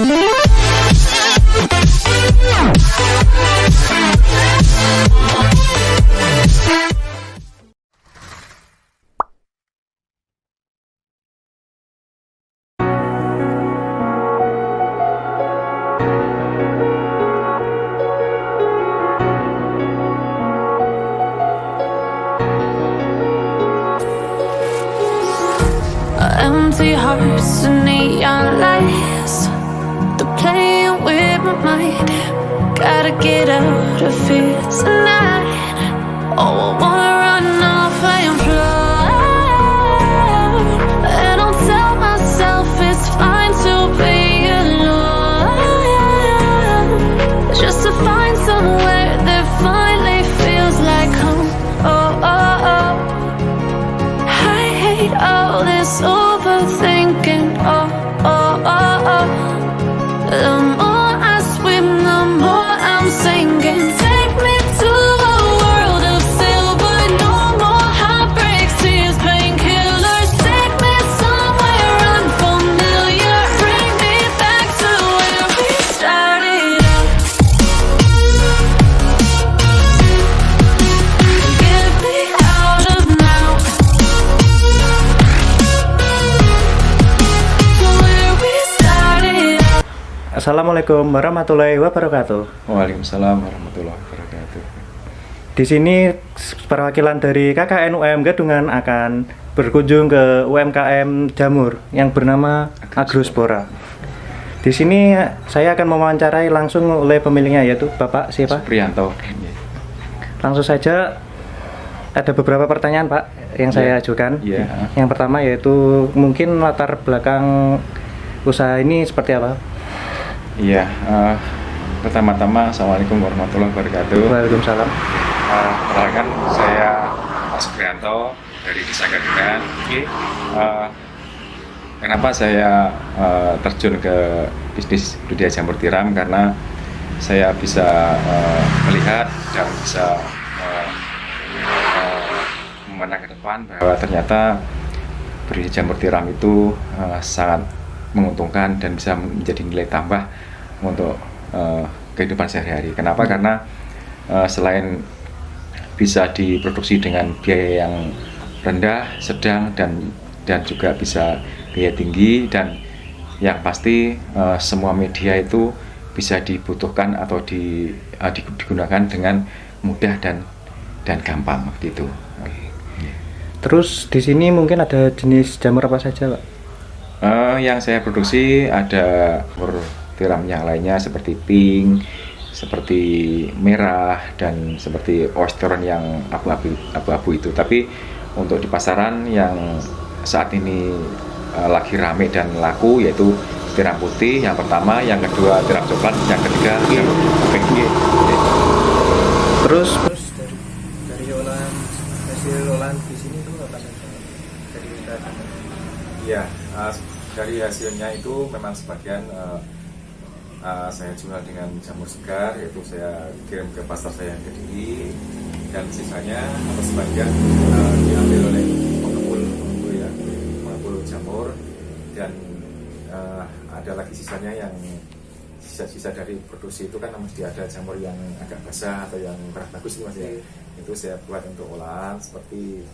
Empty hearts and neon lights, they're playing with my mind. Gotta get out of here tonight. Oh, I wanna run off and fly, and I'll tell myself it's fine to be alone, just to find somewhere that finally feels like home. Oh, oh, oh. I hate all this overthinking. Oh, oh, oh, oh. The more I swim, the more I'm sinking. Take me to a world of silver. No more heartbreaks, tears, painkillers. Take me somewhere unfamiliar. Bring me back to where we started out. Get me out of now. Where we started out. Assalamualaikum warahmatullahi wabarakatuh. Waalaikumsalam warahmatullahi wabarakatuh. Di sini perwakilan dari KKN UM Gadungan akan berkunjung ke UMKM Jamur yang bernama Agrospora. Di sini saya akan mewawancarai langsung oleh pemiliknya, yaitu Bapak siapa? Supriyanto. Langsung saja, ada beberapa pertanyaan Pak yang saya ajukan. Iya. Yang pertama yaitu mungkin latar belakang usaha ini seperti apa? Iya. Pertama-tama, assalamualaikum warahmatullahi wabarakatuh. Waalaikumsalam. Perkenalkan, saya Pak Supriyanto dari Desa Gadungan. Kenapa saya terjun ke bisnis budidaya jamur tiram? Karena saya bisa melihat dan bisa memandang ke depan bahwa ternyata budidaya jamur tiram itu sangat menguntungkan dan bisa menjadi nilai tambah untuk kehidupan sehari-hari. Kenapa? Karena selain bisa diproduksi dengan biaya yang rendah, sedang, dan juga bisa biaya tinggi, dan yang pasti semua media itu bisa dibutuhkan atau digunakan dengan mudah dan gampang gitu. Terus di sini mungkin ada jenis jamur apa saja Pak? Yang saya produksi ada jamur tiram yang lainnya seperti pink, seperti merah, dan seperti oysteron yang abu-abu itu. Tapi untuk di pasaran yang saat ini lagi rame dan laku yaitu tiram putih yang pertama, yang kedua tiram coklat, yang ketiga jamur pink. Terus dari hasil olahan di sini itu apa saja? Ya, dari hasilnya itu memang sebagian saya jual dengan jamur segar, yaitu saya kirim ke pasar saya yang Kediri, dan sisanya atau sebagian diambil oleh pengepul jamur, dan ada lagi sisanya yang sisa dari produksi itu kan mesti ada jamur yang agak basah atau yang kurang bagus itu Mas ya. Itu saya buat untuk olahan seperti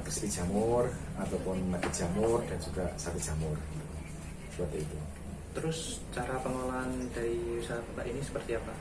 crispy jamur ataupun nugget jamur dan juga sate jamur seperti itu. Terus cara pengolahan dari usaha Bapak ini seperti apa?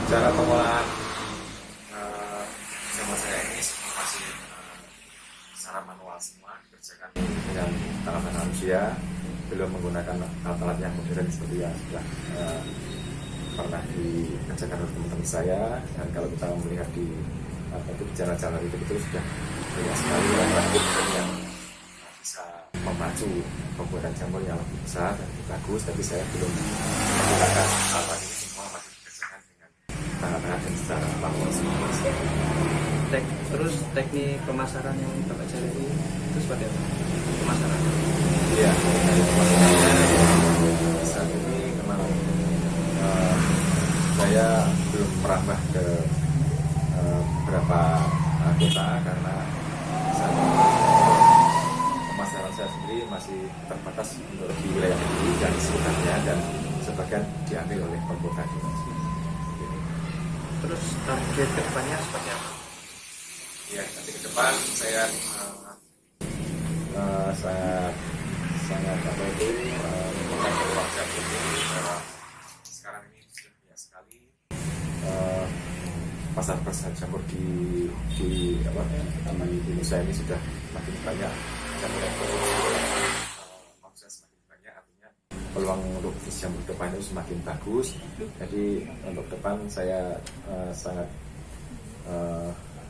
Cara pengolahan jamur saya ini masih secara manual semua, dikerjakan dengan tangan manusia, belum menggunakan alat-alat yang modern seperti yang sudah pernah dikerjakan oleh teman-teman saya. Dan kalau kita melihat di jalan-jalan itu sudah banyak sekali alat-alat yang bisa memacu pembuatan jamur yang lebih besar dan lebih bagus, tapi saya belum menggunakan alat ini, semua masih dikerjakan dengan tangan-tangan dan secara manual semua. Terus teknik pemasaran yang Bapak jalani itu seperti apa? Pemasaran? Iya, dari pemasarannya saat ini memang saya belum merambah ke beberapa kota karena saat ini pemasaran saya sendiri masih terbatas untuk di wilayah Jambi dan sekitarnya, dan sebagian diambil oleh kelompok tadi. Terus target kedepannya seperti apa? Ya, nanti ke depan saya sangat apa itu membuka peluang Jambi ini, karena sekarang ini sudah banyak sekali pasar jamur di Indonesia ini sudah makin banyak, jamur yang omset semakin banyak, artinya peluang untuk bisnis jamur depan itu semakin bagus. Jadi untuk depan saya sangat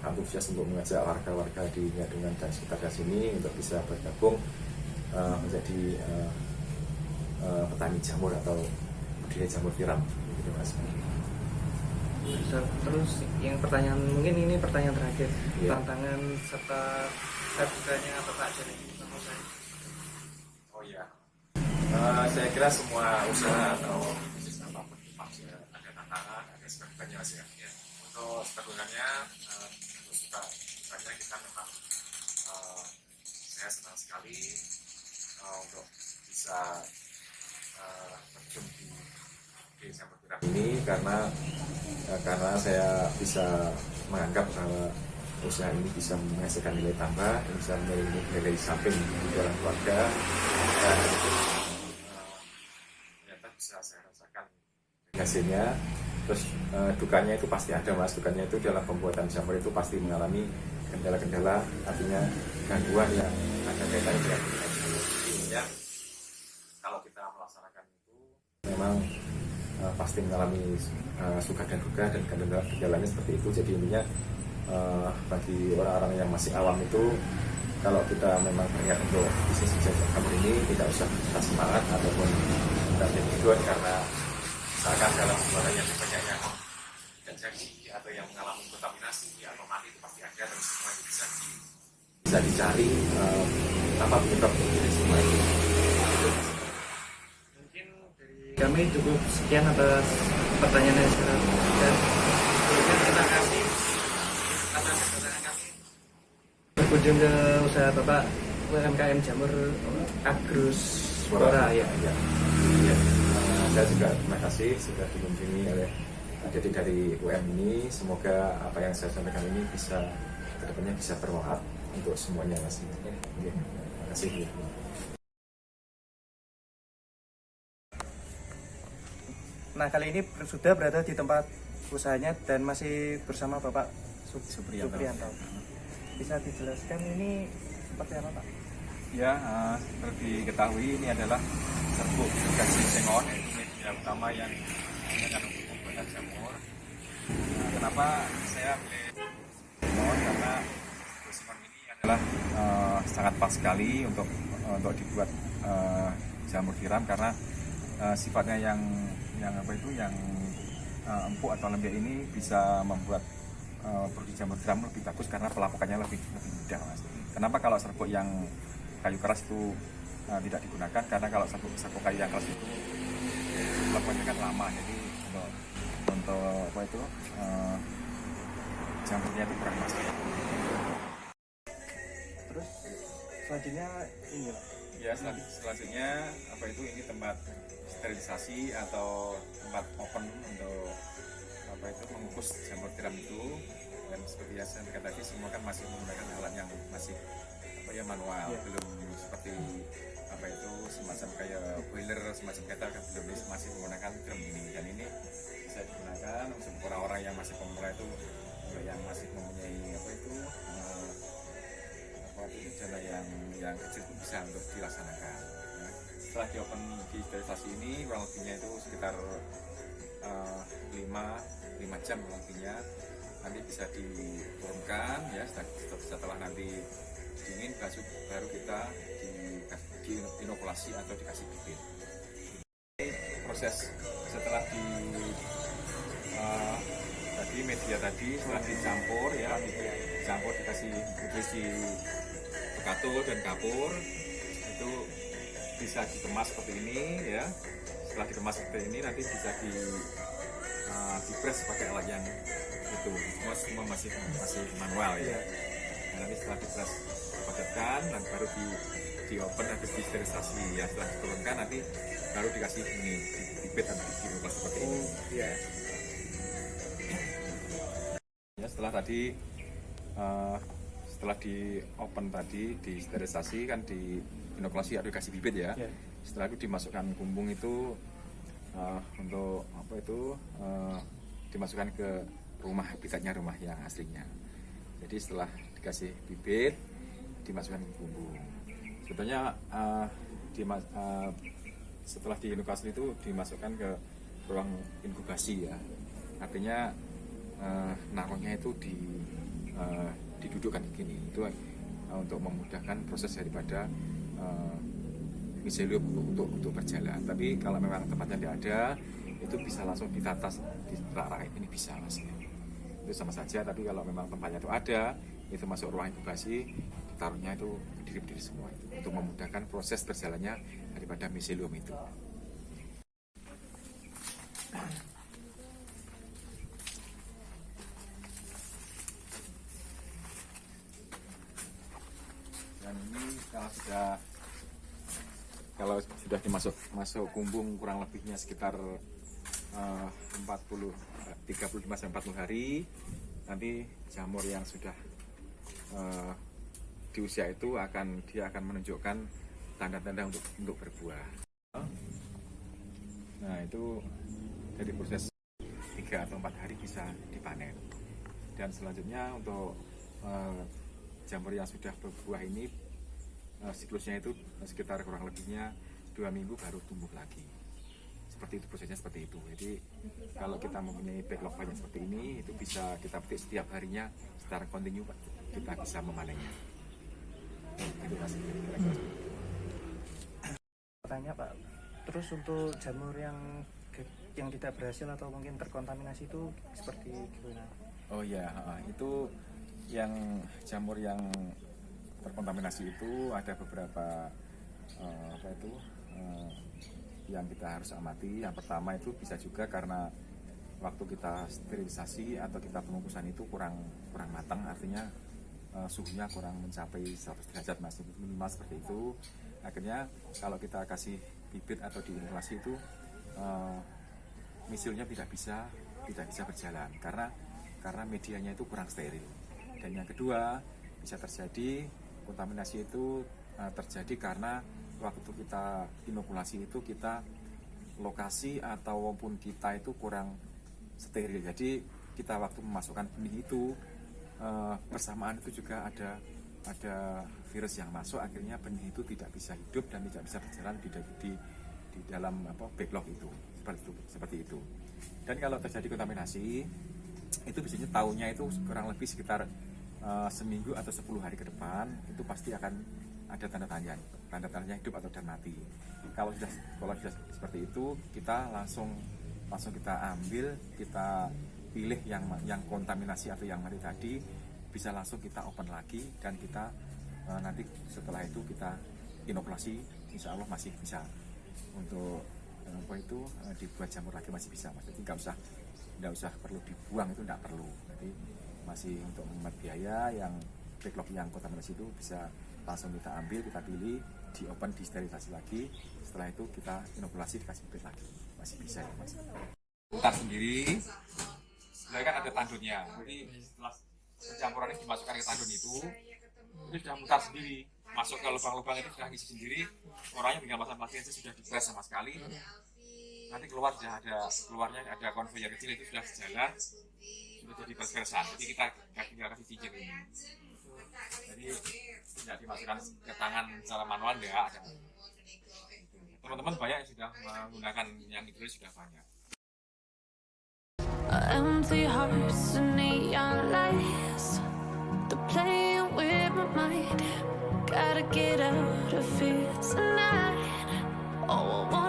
antusias untuk mengajak warga-warga di Nyadungan dan sekitar sini untuk bisa bergabung menjadi petani jamur atau budidaya jamur tiram, gitu Mas. Terus yang pertanyaan, mungkin ini pertanyaan terakhir, Iya. tantangan serta terbukannya Bapak jadi usaha. Oh iya, saya kira semua usaha atau bisnis apapun itu pasti ada tantangan, ada sebagainya Mas ya. Untuk sebagainya, untuk sukanya kita memang saya senang sekali untuk bisa terjun di jamur tiram ini, karena saya bisa menganggap bahwa usaha ini bisa menghasilkan nilai tambah, bisa memiliki nilai samping di dalam keluarga, dan ternyata bisa saya rasakan hasilnya. Terus dukanya itu pasti ada Mas, dukanya itu dalam pembuatan jamur itu pasti mengalami kendala-kendala, artinya gangguan yang ada kaitannya dengan intinya kalau kita melaksanakan itu memang pasti mengalami suka dan duka, dan kendalanya seperti itu. Jadi intinya bagi orang-orang yang masih awam itu, kalau kita memang berniat untuk bisnis jamur ini, tidak usah kita semangat ataupun tidak jadi tujuan, karena misalkan dalam sebuah yang banyak yang tidak jadi atau yang mengalami kontaminasi atau mati itu pasti ada, dan semua itu bisa dicari apa penyebab dari semua itu. Mungkin dari kami cukup sekian atas pertanyaan yang sudah dan terima kasih atas kedatangan kami berkunjung ke usaha Bapak UMKM Jamur Agrospora ya. Saya juga terima kasih sudah dikunjungi oleh adik dari UM ini. Semoga apa yang saya sampaikan ini bisa kedepannya bisa bermanfaat untuk semuanya Mas. Terima kasih. Nah, kali ini sudah berada di tempat usahanya dan masih bersama Bapak Supriyanto. Bisa dijelaskan ini seperti apa Pak? Ya, seperti diketahui ini adalah serbuk irigasi sengon, yaitu media utama yang digunakan untuk pembuatan jamur. Kenapa saya pilih sengon? Karena sengon ini adalah sangat pas sekali untuk dibuat jamur tiram, karena sifatnya yang empuk atau lembek ini bisa membuat produksi jamur tiram lebih bagus karena pelapukannya lebih mudah Mas. Kenapa kalau serbuk yang kayu keras itu tidak digunakan? Karena kalau serbuk kayu yang keras itu pelapukannya kan lama, jadi untuk apa itu jamurnya itu kurang masuk. Terus selanjutnya ini Pak. Ya, selanjutnya apa itu, ini tempat sterilisasi atau tempat open untuk apa itu mengukus jamur tiram itu. Dan seperti yang saya katakan tadi, semua kan masih menggunakan alat yang masih manual, belum seperti apa itu semacam kayak boiler semacam kita kan belum, masih menggunakan drum ini, dan ini bisa digunakan untuk orang-orang yang masih pemula itu, yang masih mempunyai jalan yang kecil itu bisa untuk dilaksanakan. Setelah di open di sterilisasi ini, kurang lebihnya itu sekitar 5 jam kurang lebihnya, nanti bisa diturunkan ya. Setelah nanti dingin baru kita diinokulasi atau dikasih bibit. Proses setelah tadi media tadi setelah dicampur ya, dicampur dikasih nutrisi bekatul dan kapur, itu bisa dikemas seperti ini ya. Setelah dikemas seperti ini nanti bisa dipres pakai alat yang itu, semua masih manual ya. Nah, nanti setelah dipres dipadatkan dan baru di open habis disterilisasi, ya setelah diturunkan nanti baru dikasih ini dibit atau dikirimkan seperti ini. Iya. Ya setelah tadi setelah di open tadi disterilisasi kan di inokulasi atau dikasih bibit ya. Iya. Setelah itu dimasukkan kumbung itu untuk apa itu dimasukkan ke rumah habitatnya, rumah yang aslinya. Jadi setelah dikasih bibit dimasukkan ke kumbung. Sebetulnya setelah diinokasi itu dimasukkan ke ruang inkubasi ya. Artinya naruhnya itu didudukkan begini itu untuk memudahkan proses daripada miselium untuk berjalan. Tapi kalau memang tempatnya tidak ada, itu bisa langsung ditata di rak ini bisa mas. Itu sama saja. Tapi kalau memang tempatnya itu ada, itu masuk ruang inkubasi, ditaruhnya itu berdiri semua itu untuk memudahkan proses berjalannya daripada miselium itu. Dan ini kalau sudah masuk kumbung kurang lebihnya sekitar 35 sampai 40 hari, nanti jamur yang sudah di usia itu dia akan menunjukkan tanda-tanda untuk berbuah. Nah itu dari proses 3 atau 4 hari bisa dipanen. Dan selanjutnya untuk jamur yang sudah berbuah ini siklusnya itu sekitar kurang lebihnya 2 minggu baru tumbuh lagi. Seperti itu prosesnya seperti itu. Jadi kalau kita mempunyai backlog banyak seperti ini, itu bisa kita petik setiap harinya secara kontinu, kita bisa memanennya. Itu masih kira-kira. Tanya Pak, terus untuk jamur yang tidak berhasil atau mungkin terkontaminasi itu seperti gimana? Oh ya, itu yang jamur yang terkontaminasi itu ada beberapa yang kita harus amati. Yang pertama itu bisa juga karena waktu kita sterilisasi atau kita pengukusan itu kurang matang, artinya suhunya kurang mencapai 100 derajat masih minimal seperti itu. Akhirnya kalau kita kasih bibit atau diinokulasi itu misilnya tidak bisa berjalan karena medianya itu kurang steril. Dan yang kedua bisa terjadi kontaminasi itu terjadi karena waktu kita inokulasi itu kita lokasi ataupun kita itu kurang steril. Jadi kita waktu memasukkan benih itu bersamaan itu juga ada virus yang masuk, akhirnya benih itu tidak bisa hidup dan tidak bisa berjalan di dalam backlog itu seperti itu. Dan kalau terjadi kontaminasi itu biasanya tahunnya itu kurang lebih sekitar seminggu atau 10 hari ke depan itu pasti akan ada tanda-tandanya hidup atau dan mati. Kalau sudah seperti itu, kita langsung kita ambil, kita pilih yang kontaminasi atau yang mati tadi, bisa langsung kita open lagi dan kita nanti setelah itu kita inokulasi, insya Allah masih bisa untuk dibuat jamur lagi masih bisa. Jadi nggak usah perlu dibuang, itu nggak perlu. Jadi masih untuk menghemat biaya, yang backlog yang kontaminasi itu bisa langsung kita ambil, kita pilih, di open, disterilisasi lagi. Setelah itu kita inokulasi, dikasih bibit lagi, masih bisa ya mas. Putar sendiri, sebenarnya kan ada tandunnya. Jadi setelah campuran ini dimasukkan ke tandun itu sudah mutar sendiri, masuk ke lubang-lubang itu sudah ngisi sendiri. Orangnya tinggal pasang plastik itu sudah dipres sama sekali. Nanti keluarnya ada konveyor kecil itu sudah sejalan, sudah jadi pres-presan. Jadi kita tinggal kasih cincin ini. Jadi tidak dimasukkan ke tangan secara manual, enggak ada. Teman-teman banyak yang sudah menggunakan yang itu sudah banyak. Empty hearts and neon lights, they're playing with my mind. Gotta get out of here tonight. Oh, I want